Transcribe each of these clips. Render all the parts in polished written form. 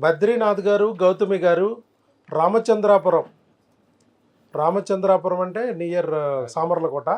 బద్రీనాథ్ గారు, గౌతమి గారు రామచంద్రాపురం. రామచంద్రాపురం అంటే నియర్ సామర్లకోట.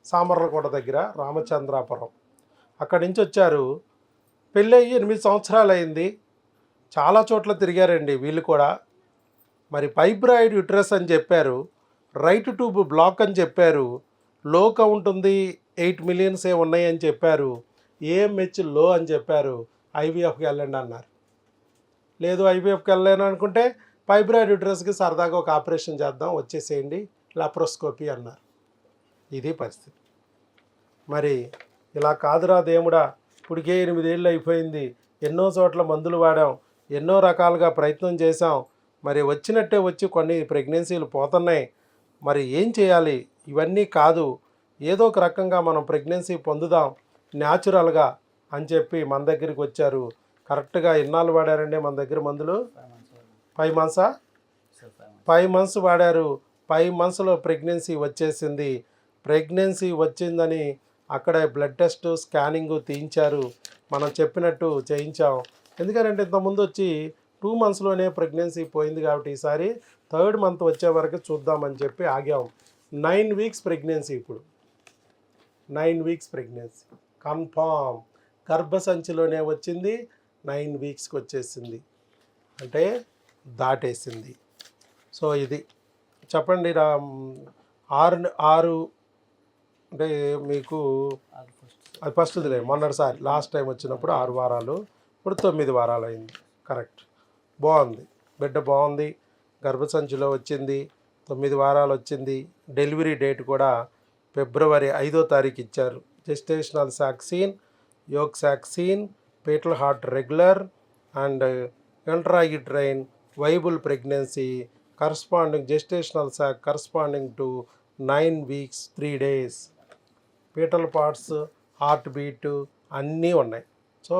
సామర్లకోట దగ్గర రామచంద్రాపురం. అక్కడి నుంచి వచ్చారు. పెళ్ళయ్యి 8 సంవత్సరాలు అయింది. చాలా చోట్ల తిరిగారండి వీళ్ళు కూడా. మరి ఫైబ్రాయిడ్ యుట్రస్ అని చెప్పారు, రైట్ ట్యూబ్ బ్లాక్ అని చెప్పారు, లో కౌంట్ ఉంది, 8 మిలియన్సే ఉన్నాయి అని చెప్పారు, ఏఎంహెచ్ లో అని చెప్పారు. ఐవీఎఫ్కి వెళ్ళండి అన్నారు. లేదు ఐవీఎఫ్కి వెళ్ళలేను అనుకుంటే ఫైబ్రాయిడ్ యుట్రస్కి సరదాగా ఒక ఆపరేషన్ చేద్దాం, వచ్చేసేయండి, లాప్రోస్కోపీ అన్నారు. ఇది పరిస్థితి. మరి ఇలా కాదురా దేవుడా, ఇప్పటికే 8 ఏళ్ళు అయిపోయింది, ఎన్నో చోట్ల మందులు వాడాం, ఎన్నో రకాలుగా ప్రయత్నం చేసాం, మరి వచ్చినట్టే వచ్చి కొన్ని ప్రెగ్నెన్సీలు పోతున్నాయి, మరి ఏం చేయాలి? ఇవన్నీ కాదు, ఏదో ఒక రకంగా మనం ప్రెగ్నెన్సీ పొందుదాం న్యాచురల్గా అని చెప్పి మన దగ్గరికి వచ్చారు. కరెక్ట్గా ఎన్నాళ్ళు వాడారండి మన దగ్గర మందులు? 5 మంత్సా? 5 మంత్స్ వాడారు. 5 మంత్స్లో ప్రెగ్నెన్సీ వచ్చేసింది. ప్రెగ్నెన్సీ వచ్చిందని అక్కడే బ్లడ్ టెస్ట్, స్కానింగ్ తీయించారు. మనం చెప్పినట్టు చేయించాం. ఎందుకంటే ఇంతకుముందు వచ్చి 2 మంత్స్లోనే ప్రెగ్నెన్సీ పోయింది కాబట్టి ఈసారి 3rd మంత్ వచ్చే వరకు చూద్దామని చెప్పి ఆగాం. 9 వీక్స్ ప్రెగ్నెన్సీ. ఇప్పుడు 9 వీక్స్ ప్రెగ్నెన్సీ కన్ఫామ్. గర్భసంచిలోనే వచ్చింది, 9 వీక్స్కి వచ్చేసింది, అంటే దాటేసింది. సో ఇది చెప్పండి. 6 అంటే మీకు అది ఫస్ట్దిలే, మొన్నటిసారి లాస్ట్ టైం వచ్చినప్పుడు 6 వారాలు, ఇప్పుడు 9 వారాలు అయింది. కరెక్ట్, బాగుంది, బిడ్డ బాగుంది, గర్భసంచిలో వచ్చింది, 9 వారాలు వచ్చింది. డెలివరీ డేట్ కూడా ఫిబ్రవరి 5వ తారీఖు ఇచ్చారు. Gestational sac seen, yolk sac seen, fetal heart regular and intrauterine viable pregnancy corresponding gestational sac corresponding to 9 weeks 3 days. Fetal parts, heart beat అన్నీ ఉన్నాయి. సో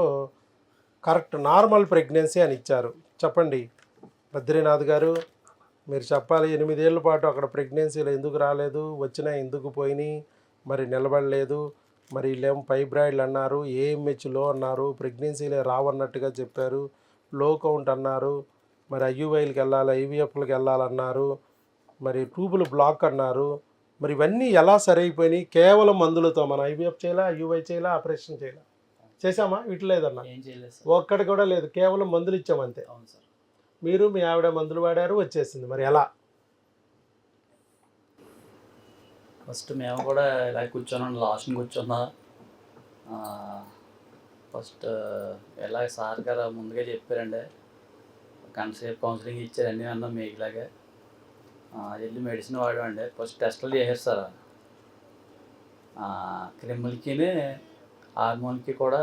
కరెక్ట్ నార్మల్ ప్రెగ్నెన్సీ అని ఇచ్చారు. చెప్పండి బద్రీనాథ్ గారు, మీరు చెప్పాలి. 8 ఏళ్ళ పాటు అక్కడ ప్రెగ్నెన్సీలు ఎందుకు రాలేదు, వచ్చినా ఎందుకు పోయినాయి, మరి నిలబడలేదు, మరి వీళ్ళేమో ఫైబ్రాయిడ్లు అన్నారు, ఏఎంహెచ్ లో అన్నారు, ప్రెగ్నెన్సీలే రావన్నట్టుగా చెప్పారు, లో కౌంట్ అన్నారు, మరి ఐయుఐలకి వెళ్ళాలి, ఐవీఎఫ్లకి వెళ్ళాలన్నారు, మరి ట్యూబులు బ్లాక్ అన్నారు. మరి ఇవన్నీ ఎలా సరైపోయినాయి? కేవలం మందులతో. మన ఐవీఎఫ్ చేయాలా, ఐయుఐ చేయాలా, ఆపరేషన్ చేయాలా? చేసామా? వీటి లేదన్నా, ఒక్కటి కూడా లేదు, కేవలం మందులు ఇచ్చామంతే. మీరు మీ ఆవిడ మందులు వాడారు, వచ్చేసింది. మరి ఎలా? ఫస్ట్ మేము కూడా ఇలా కూర్చున్నాం, లాస్ట్ కూర్చున్నా. ఫస్ట్ ఎలా సార్ గారు ముందుగా చెప్పారండి, గంట సేపు కౌన్సిలింగ్ ఇచ్చారు, అన్నీ అన్నాం మీకులాగే. వెళ్ళి మెడిసిన్ వాడామండి. ఫస్ట్ టెస్టులు చేసేస్తారు, క్రిములకి హార్మోన్కి కూడా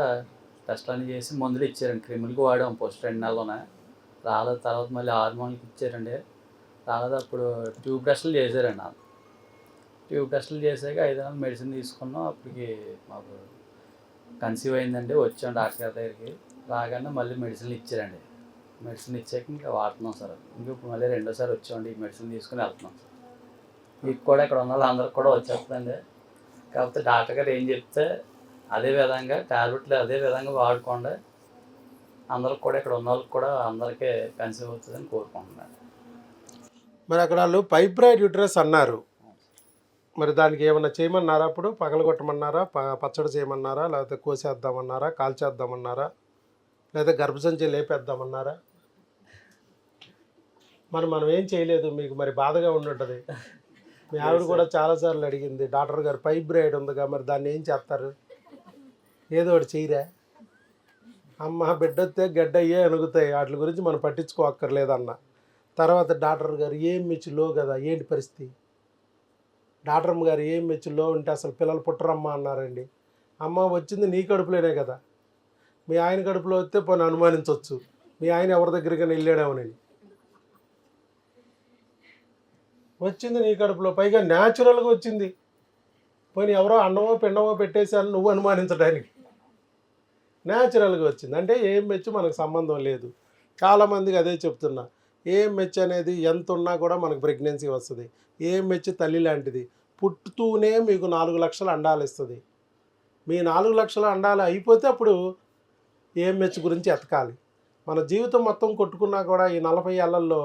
టెస్ట్లు అన్నీ చేసి మందులు ఇచ్చారండి. క్రిములకి వాడాం ఫస్ట్ 2 నెలలోనే, రాలేదు. తర్వాత మళ్ళీ హార్మోన్కి ఇచ్చారండి, రాలేదు. అప్పుడు ట్యూబ్ టెస్టులు చేశారండి. ట్యూబ్ టెస్టులు చేశాక 5 నెలలు మెడిసిన్ తీసుకున్నాం. అప్పటికి మాకు కన్సీవ్ అయిందండి. వచ్చాం డాక్టర్ గారి దగ్గరికి. రాగానే మళ్ళీ మెడిసిన్లు ఇచ్చారండి. మెడిసిన్ ఇచ్చాక ఇంకా వాడుతున్నాం సార్. ఇంకా ఇప్పుడు మళ్ళీ 2వ సారి వచ్చామండి, ఈ మెడిసిన్ తీసుకుని వెళ్తున్నాం సార్. మీకు కూడా ఇక్కడ ఉన్న వాళ్ళందరికి కూడా వచ్చేస్తుందండి. కాకపోతే డాక్టర్ గారు ఏం చెప్తే అదే విధంగా టాబ్లెట్లు అదే విధంగా వాడుకోండి. అందరికి కూడా, ఇక్కడ ఉన్న వాళ్ళకి కూడా అందరికీ కన్సీవ్ అవుతుందని కోరుకుంటున్నాను. మరి అక్కడ వాళ్ళు ఫైబ్రాయిడ్ యుట్రస్ అన్నారు, మరి దానికి ఏమన్నా చేయమన్నారా? అప్పుడు పగలగొట్టమన్నారా, పచ్చడి చేయమన్నారా, లేకపోతే కోసేద్దామన్నారా, కాల్చేద్దామన్నారా, లేదా గర్భసంచి లేపేద్దామన్నారా? మనం ఏం చేయలేదు. మీకు మరి బాధగా ఉండుంటుంది. మీ ఆవిడ కూడా చాలాసార్లు అడిగింది, డాక్టర్ గారు ఫైబ్రాయిడ్ ఉందిగా, మరి దాన్ని ఏం చేస్తారు, ఏదో ఒకటి చేయరా అమ్మ, బిడ్డొస్తే గడ్డ అయ్యే అణుగుతాయి, వాటి గురించి మనం పట్టించుకోక్కర్లేదన్న. తర్వాత డాక్టర్ గారు ఏఎంహెచ్ లో కదా, ఏంటి పరిస్థితి? డాక్టర్ గారు ఏఎంహెచ్ లో ఉంటే అసలు పిల్లలు పుట్టరమ్మా అన్నారండి. అమ్మ, వచ్చింది నీ కడుపులోనే కదా, మీ ఆయన కడుపులో వస్తే పోనీ అనుమానించవచ్చు, మీ ఆయన ఎవరి దగ్గరికైనా వెళ్ళాడేమోనని. వచ్చింది నీ కడుపులో, పైగా న్యాచురల్గా వచ్చింది. పోనీ ఎవరో అన్నమో పిండమో పెట్టేశాను నువ్వు అనుమానించడానికి, న్యాచురల్గా వచ్చింది అంటే ఏఎంహెచ్ మనకు సంబంధం లేదు. చాలామందికి అదే చెప్తున్నా, ఏఎంహెచ్ అనేది ఎంత ఉన్నా కూడా మనకు ప్రెగ్నెన్సీ వస్తుంది. ఏఎంహెచ్ తల్లి లాంటిది, పుట్టుతూనే మీకు 4 లక్షల అండాలు ఇస్తుంది. మీ 4 లక్షల అండాలు అయిపోతే అప్పుడు ఏఎంహెచ్ గురించి ఎతకాలి. మన జీవితం మొత్తం కొట్టుకున్నా కూడా ఈ 40 ఏళ్లలో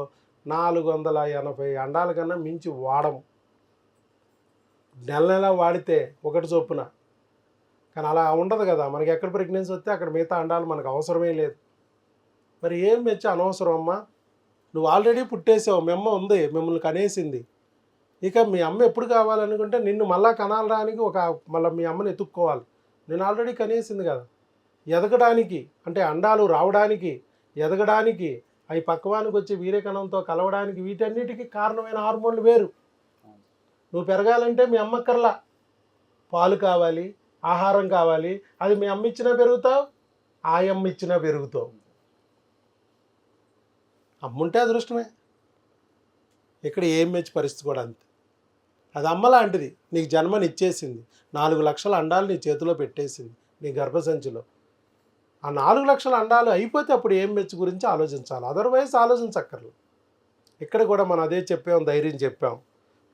480 అండాల కన్నా మించి వాడము. నెల నెల వాడితే ఒకటి చొప్పున. కానీ అలా ఉండదు కదా, మనకి ఎక్కడ ప్రెగ్నెన్సీ వస్తే అక్కడ మిగతా అండాలు మనకు అవసరమే లేదు. మరి ఏం మెచ్చి అనవసరం అమ్మా, నువ్వు ఆల్రెడీ పుట్టేసావు, మీ అమ్మ ఉంది, మిమ్మల్ని కనేసింది. ఇక మీ అమ్మ ఎప్పుడు కావాలనుకుంటే నిన్ను మళ్ళా కనాలడానికి మళ్ళీ మీ అమ్మని ఎత్తుక్కోవాలి. నేను ఆల్రెడీ కనేసింది కదా. ఎదగడానికి అంటే అండాలు రావడానికి, ఎదగడానికి, అవి పక్వానికి వచ్చి వీర్యకణంతో కలవడానికి, వీటన్నిటికీ కారణమైన హార్మోన్లు వేరు. నువ్వు పెరగాలంటే మీ అమ్మక్కర్లా, పాలు కావాలి, ఆహారం కావాలి. అది మీ అమ్మ ఇచ్చినా పెరుగుతావు, ఆ అమ్మ ఇచ్చినా పెరుగుతావు. అమ్ముంటే అదృష్టమే. ఇక్కడ ఏం మెచ్చి పరిస్థితి కూడా అంతే. అది అమ్మ లాంటిది, నీకు జన్మని ఇచ్చేసింది, 4 లక్షల అండాలు నీ చేతిలో పెట్టేసింది నీ గర్భసంచిలో. ఆ 4 లక్షల అండాలు అయిపోతే అప్పుడు ఏం మెచ్చి గురించి ఆలోచించాలి, అదర్వైజ్ ఆలోచించక్కర్లేదు. ఇక్కడ కూడా మనం అదే చెప్పాం, ధైర్యం చెప్పాం.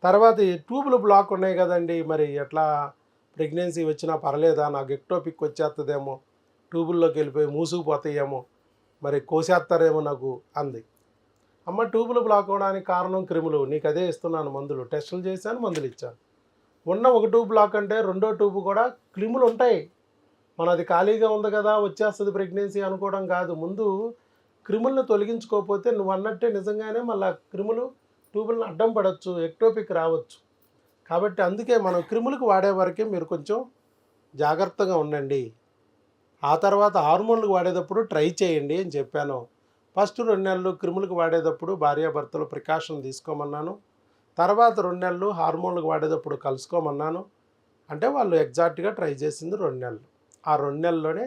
తర్వాత ఈ ట్యూబులు బ్లాక్ ఉన్నాయి కదండి, మరి ఎట్లా ప్రెగ్నెన్సీ వచ్చినా పర్లేదా, నాకు ఎక్టోపిక్ వచ్చేస్తుందేమో, ట్యూబుల్లోకి వెళ్ళిపోయి మూసుకుపోతాయేమో, మరి కోసేస్తారేమో నాకు అంది. అమ్మ ట్యూబులు బ్లాక్ అవ్వడానికి కారణం క్రిములు, నీకు అదే ఇస్తున్నాను మందులు, టెస్టులు చేశాను, మందులు ఇచ్చాను. ఉన్న ఒక ట్యూబ్ బ్లాక్ అంటే రెండో ట్యూబ్ కూడా క్రిములు ఉంటాయి. మనది ఖాళీగా ఉంది కదా వచ్చేస్తుంది ప్రెగ్నెన్సీ అనుకోవడం కాదు. ముందు క్రిములను తొలగించుకోకపోతే నువ్వు అన్నట్టే నిజంగానే మళ్ళీ క్రిములు ట్యూబులను అడ్డం పడవచ్చు, ఎక్టోపిక్ రావచ్చు. కాబట్టి అందుకే మనం క్రిములకు వాడే వరకే మీరు కొంచెం జాగ్రత్తగా ఉండండి. ఆ తర్వాత హార్మోన్లకు వాడేటప్పుడు ట్రై చేయండి అని చెప్పాను. ఫస్ట్ 2 నెలలు క్రిములకు వాడేటప్పుడు భార్యాభర్తలు ప్రికాషన్ తీసుకోమన్నాను. తర్వాత 2 నెలలు హార్మోన్లకు వాడేటప్పుడు కలుసుకోమన్నాను. అంటే వాళ్ళు ఎగ్జాక్ట్గా ట్రై చేసింది 2 నెలలు. ఆ 2 నెలల్లోనే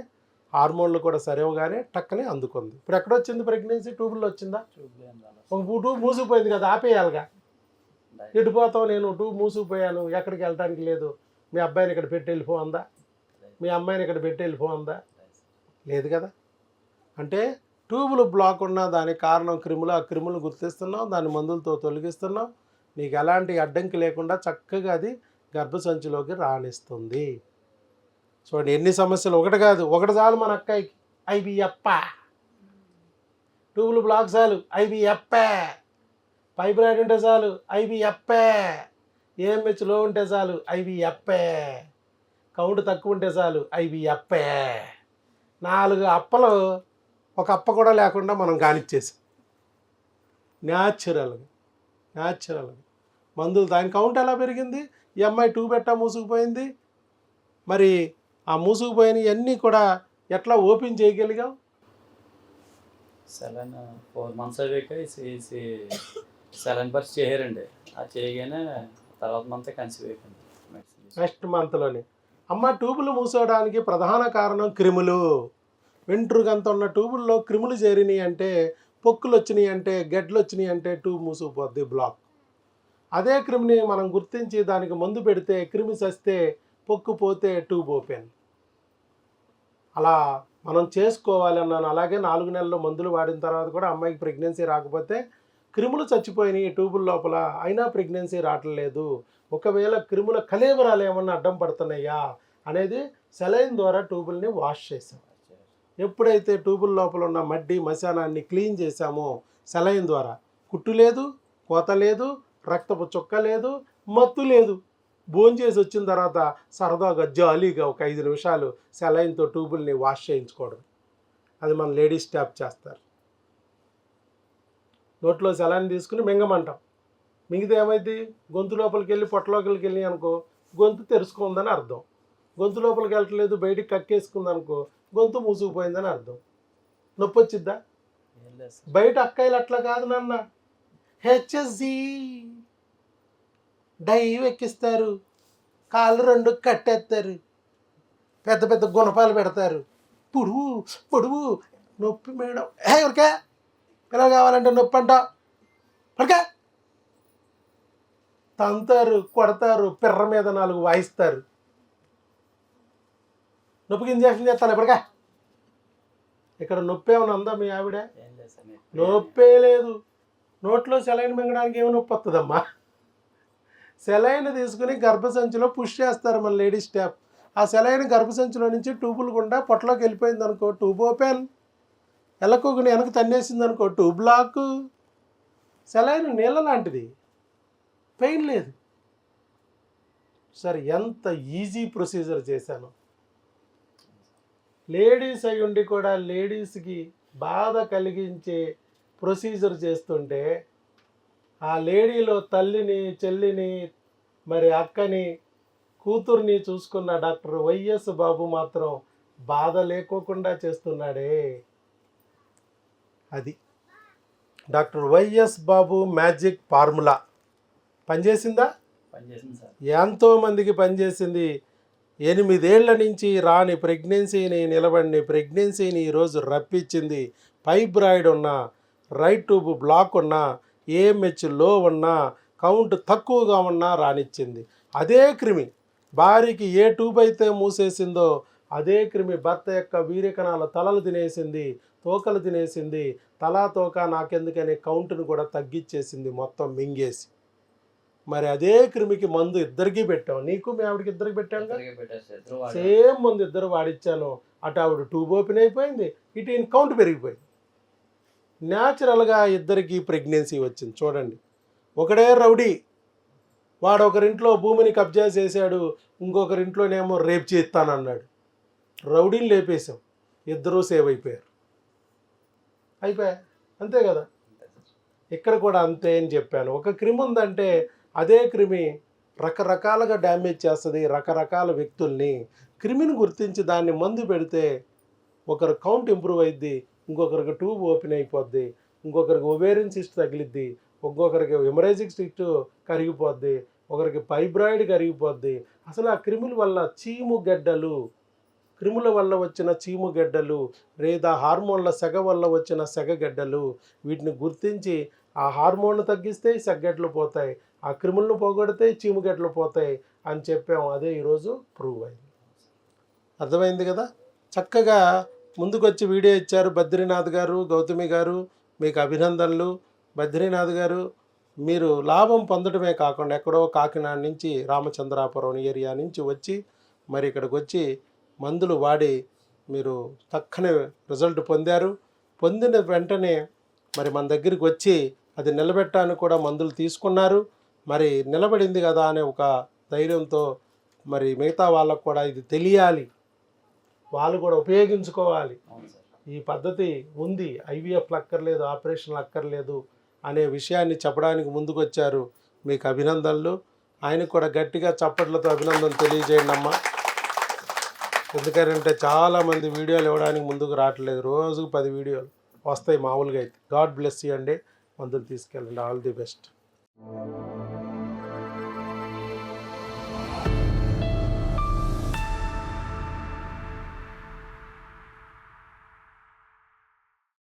హార్మోన్లు కూడా సరివగానే టక్కనే అందుకుంది. ఇప్పుడు ఎక్కడొచ్చింది ప్రెగ్నెన్సీ, ట్యూబుల్లో వచ్చిందా? ఒక ట్యూబ్ మూసుకుపోయింది కదా, ఆపేయాలిగా. ఎడిపోతావు, నేను ట్యూబ్ మూసుకుపోయాను, ఎక్కడికి వెళ్ళడానికి లేదు, మీ అబ్బాయిని ఇక్కడ పెట్టి వెళ్ళిపో అందా, మీ అమ్మాయిని ఇక్కడ పెట్టి వెళ్ళిపో అందా? లేదు కదా. అంటే ట్యూబులు బ్లాక్ ఉన్న దానికి కారణం క్రిములు, ఆ క్రిములు గుర్తిస్తున్నాం, దాన్ని మందులతో తొలగిస్తున్నాం, నీకు ఎలాంటి అడ్డంకి లేకుండా చక్కగా అది గర్భసంచిలోకి రాణిస్తుంది. చూడండి ఎన్ని సమస్యలు, ఒకటి కాదు, ఒకటి చాలు మన అక్కాయికి ఐబిఎప్ప, ట్యూబులు బ్లాక్ చాలు ఐబిఎప్ప, ఫైబ్రాయిడ్ ఉంటే చాలు ఐబిఎప్ప, ఏఎంహెచ్ లో ఉంటే చాలు ఐబిఎప్ప, కౌంట్ తక్కువ ఉంటే చాలు ఐబిఎప్ప. 4 అప్పలు ఒక అప్ప కూడా లేకుండా మనం కానిచ్చేసాం న్యాచురల్గా మందులు. దాని కౌంట్ ఎలా పెరిగింది? ఈ అమ్మాయి ట్యూబ్ ఎట్టా మూసుకుపోయింది, మరి ఆ మూసుకుపోయినవన్నీ కూడా ఎట్లా ఓపెన్ చేయగలిగాం? సెలైన్ 4 months అయ్యాక సెలైన్ పర్స్ చేయారండి. అది చేయగానే తర్వాత మంత్ కన్సీవ్ అయిపోయింది. నెక్స్ట్ మంత్లోనే. అమ్మ ట్యూబులు మూసుకోవడానికి ప్రధాన కారణం క్రిములు. వెంట్రుకంత ఉన్న ట్యూబుల్లో క్రిములు చేరినాయి అంటే, పొక్కులు వచ్చినాయి అంటే, గడ్డలు వచ్చినాయి అంటే ట్యూబ్ మూసుకుపోద్ది, బ్లాక్. అదే క్రిమిని మనం గుర్తించి దానికి మందు పెడితే, క్రిమి చస్తే, పొక్కు పోతే ట్యూబ్ ఓపెన్. అలా మనం చేసుకోవాలి అన్నాను. అలాగే 4 నెలలు మందులు వాడిన తర్వాత కూడా అమ్మాయికి ప్రెగ్నెన్సీ రాకపోతే, క్రిములు చచ్చిపోయినాయి ట్యూబుల లోపల, అయినా ప్రెగ్నెన్సీ రావట్లేదు, ఒకవేళ క్రిముల కలేబరాలు ఏమన్నా అడ్డం పడుతున్నాయా అనేది సెలైన్ ద్వారా ట్యూబుల్ని వాష్ చేసాం. ఎప్పుడైతే ట్యూబుల లోపల ఉన్న మడ్డి మశానాన్ని క్లీన్ చేశామో సెలైన్ ద్వారా, కుట్టు లేదు, కోత లేదు, రక్తపు చుక్క లేదు, మత్తు లేదు. భోంచేసి వచ్చిన తర్వాత సరదాగా జాలీగా ఒక 5 నిమిషాలు సెలైన్తో ట్యూబుల్ని వాష్ చేయించుకోవడం. అది మన లేడీస్ స్టాప్ చేస్తారు. నోట్లో సెలైన్ తీసుకుని మింగమంటాం. మింగితే ఏమైంది? గొంతు లోపలికి వెళ్ళి పొట్టలోకి వెళ్ళి అనుకో, గొంతు తెరుచుకుందని అర్థం. గొంతు లోపలికి వెళ్ళట్లేదు, బయటికి కక్కేసుకుంది అనుకో, గొంతు మూసుకుపోయిందని అర్థం. నొప్పి వచ్చిద్దా? బయట అక్కాయిలు అట్లా కాదు నాన్న, హెచ్ఎస్జి డైవ్ ఎక్కిస్తారు, కాళ్ళు 2 కట్టేస్తారు, పెద్ద పెద్ద గుణపాలు పెడతారు, పొడువు పొడువు నొప్పి మేడం, ఎవరికే పిల్లలు కావాలంటే నొప్పి అంట, పడక తంతారు, కొడతారు, పిర్ర మీద 4 వాయిస్తారు, నొప్పికి ఇంజక్షన్ చేస్తాను ఎప్పటికా. ఇక్కడ నొప్పి ఏమైనా ఉందా మీ ఆవిడ? నొప్పే లేదు. నోట్లో సెలైన్ మింగడానికి ఏమి నొప్పి వస్తుందమ్మా? సెలైన్ తీసుకుని గర్భసంచిలో పుష్ చేస్తారు మన లేడీస్ స్టాఫ్. ఆ సెలైన్ గర్భసంచిలో నుంచి ట్యూబులు గుండా పొట్టలోకి వెళ్ళిపోయింది అనుకో, ట్యూబ్ ఓపెన్. ఎలకోగుని వెనక తన్నేసింది అనుకో 2 బ్లాక్, సెలైన్ నీళ్ళ లాంటిది, పెయిన్ లేదు. సరే ఎంత ఈజీ ప్రొసీజర్ చేశాను. లేడీస్ అయి ఉండి కూడా లేడీస్కి బాధ కలిగించే ప్రొసీజర్ చేస్తుంటే ఆ లేడీలో తల్లిని, చెల్లిని, మరి అక్కని, కూతుర్ని చూసుకున్న డాక్టర్ వైఎస్ బాబు మాత్రం బాధ లేకోకుండా చేస్తున్నాడే. అది డాక్టర్ వైఎస్ బాబు మ్యాజిక్ ఫార్ములా పనిచేసిందా? పనిచేసింది సార్. ఎంతోమందికి పనిచేసింది. 8 ఏళ్ల నుంచి రాని ప్రెగ్నెన్సీని, నిలబడిన ప్రెగ్నెన్సీని ఈరోజు రప్పించింది. ఫైబ్రాయిడ్ ఉన్నా, రైట్ ట్యూబ్ బ్లాక్ ఉన్నా, ఏఎంహెచ్ లో ఉన్నా, కౌంట్ తక్కువగా ఉన్నా రానిచ్చింది. అదే క్రిమి భార్యకి ఏ ట్యూబ్ అయితే మూసేసిందో అదే క్రిమి భర్త యొక్క వీర్యకణాల తలలు తినేసింది, తోకలు తినేసింది. తలా తోక నాకెందుకనే కౌంట్ను కూడా తగ్గించేసింది, మొత్తం మింగేసి. మరి అదే క్రిమికి మందు ఇద్దరికి పెట్టాం, నీకు మీ ఆవిడకి ఇద్దరికి పెట్టాం కదా, ఇద్దరికీ పెట్టారు సార్. ఇద్దరు వాడారు. సేమ్ మందు ఇద్దరు వాడిచ్చాను. అటు ఆవిడ ట్యూబ్ ఓపెన్ అయిపోయింది, ఇటు ఈయన కౌంట్ పెరిగిపోయింది. న్యాచురల్గా ఇద్దరికి ప్రెగ్నెన్సీ వచ్చింది. చూడండి, ఒకడే రౌడీ, వాడు ఒకరింట్లో భూమిని కబ్జా చేశాడు, ఇంకొకరింట్లోనేమో రేప్ చేస్తానన్నాడు. రౌడీని లేపేశాం, ఇద్దరూ సేవ్ అయిపోయారు. అంతే కదా. ఇక్కడ కూడా అంతే అని చెప్పాను. ఒక క్రిమి ఉందంటే అదే క్రిమి రకరకాలుగా డ్యామేజ్ చేస్తుంది రకరకాల వ్యక్తుల్ని. క్రిమిని గుర్తించి దాన్ని మందు పెడితే ఒకరు కౌంట్ ఇంప్రూవ్ అయ్యిద్ది, ఇంకొకరికి ట్యూబ్ ఓపెన్ అయిపోద్ది, ఇంకొకరికి ఒవేరియన్ సిస్ట్ తగిలిద్ది, ఇంకొకరికి హెమరేజిక్ సిస్ట్ కరిగిపోద్ది, ఒకరికి ఫైబ్రాయిడ్ కరిగిపోద్ది. అసలు ఆ క్రిముల వల్ల చీముగడ్డలు, క్రిముల వల్ల వచ్చిన చీముగడ్డలు లేదా హార్మోన్ల సెగ వల్ల వచ్చిన సెగగడ్డలు, వీటిని గుర్తించి ఆ హార్మోన్లు తగ్గిస్తే సెగగడ్డలు పోతాయి, ఆ క్రిములను పోగొడితే చీముగడ్డలు పోతాయి అని చెప్పాము. అదే ఈరోజు ప్రూవ్ అయింది. అర్థమైంది కదా. చక్కగా ముందుకొచ్చి వీడియో ఇచ్చారు బద్రీనాథ్ గారు, గౌతమి గారు, మీకు అభినందనలు. బద్రీనాథ్ గారు, మీరు లాభం పొందడమే కాకుండా ఎక్కడో కాకినాడ నుంచి రామచంద్రాపురం ఏరియా నుంచి వచ్చి మరి ఇక్కడికి వచ్చి మందులు వాడి మీరు చక్కని రిజల్ట్ పొందారు. పొందిన వెంటనే మరి మన దగ్గరికి వచ్చి అది నిలబెట్టడానికి కూడా మందులు తీసుకున్నారు. మరి నిలబడింది కదా అనే ఒక ధైర్యంతో మరి మిగతా వాళ్ళకు కూడా ఇది తెలియాలి, వాళ్ళు కూడా ఉపయోగించుకోవాలి. అవును సార్. ఈ పద్ధతి ఉంది, ఐవీఎఫ్ అక్కర్లేదు, ఆపరేషన్లు అక్కర్లేదు అనే విషయాన్ని చెప్పడానికి ముందుకొచ్చారు. మీకు అభినందనలు. ఆయనకు కూడా గట్టిగా చప్పట్లతో అభినందనలు తెలియజేయండి అమ్మా. ఎందుకంటే చాలామంది వీడియోలు ఇవ్వడానికి ముందుకు రావట్లేదు. రోజుకు 10 వీడియోలు వస్తాయి మామూలుగా అయితే. గాడ్ బ్లెస్ యూ అండి. మందులు తీసుకెళ్ళండి. All the best.